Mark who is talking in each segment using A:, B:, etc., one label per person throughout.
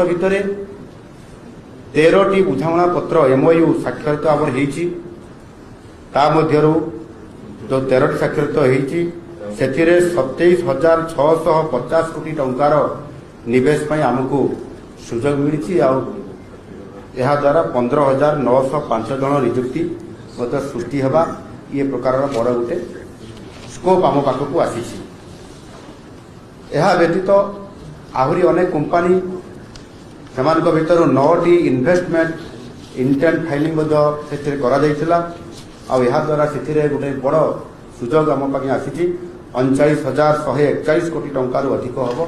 A: भितर 13टी बुझामणा पत्र एमओयू स्वाक्षरित आमर होईची ता मध्यरु जो 13टी स्वाक्षरित होईची सेथिरे 27,650 कोटी टंकार निवेश पई आमको सुजोग मिली यह द्वारा 15,905 जन नियुक्ति सृष्टि होगा ये प्रकार बड़ गोटे स्कोप आम पाखक आसी व्यतीत आहरी अनेक कंपनी से भर 9टी इन्वेस्टमेंट इंटेंट फाइलिंग द्वारा से गोटे बड़ सुजोग आम पाखे आसी 39,141 कोटी टंकार अधिक हम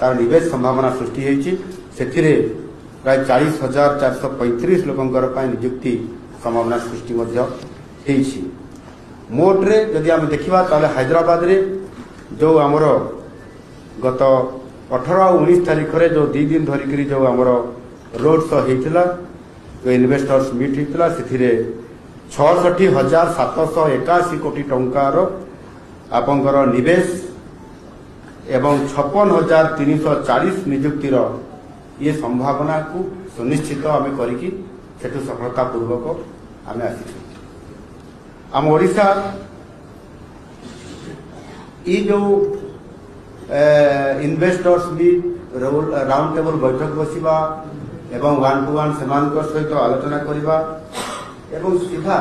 A: तार निवेश संभावना सृष्टि होती प्राय 40,435 लोकंकर नियुक्ति संभावना सृष्टि मोट्रे जदि आम देखा हैदराबाद रे जो आमर गत 18 और 19 तारीख रे जो 2 दिन धरिकी जो आमर रोड शो होता जो इन्वेस्टर्स मीट होता से 66,781 कोटी टंकार आपंकर निवेश एवं 56,340 नियुक्तिर ये संभावना को सुनिश्चित आम करिकी सेठु सफलता पूर्वक आम आसी आम ओडिशा ये जो इन्वेस्टर्स भी राउंड टेबल बैठक बसिबा एवं 1-to-1 सहित आलोचना करबा एवं सीधा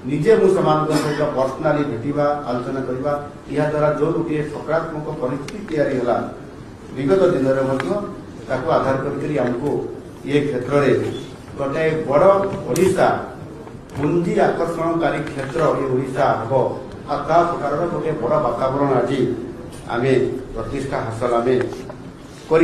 A: निजे सहित पर्सनाली भेटिबा आलोचना करबा या द्वारा जो गोटे सकारात्मक परिस्थिति तैयारी होला विगत दिन में आधार करके आमको ये क्षेत्र में गोटे बड़ ओडिशा पुंजी आकर्षणकारी क्षेत्र ये ओडिशा हम प्रकार गोटे बड़ वातावरण आज आम प्रतिष्ठा हासिल आम कर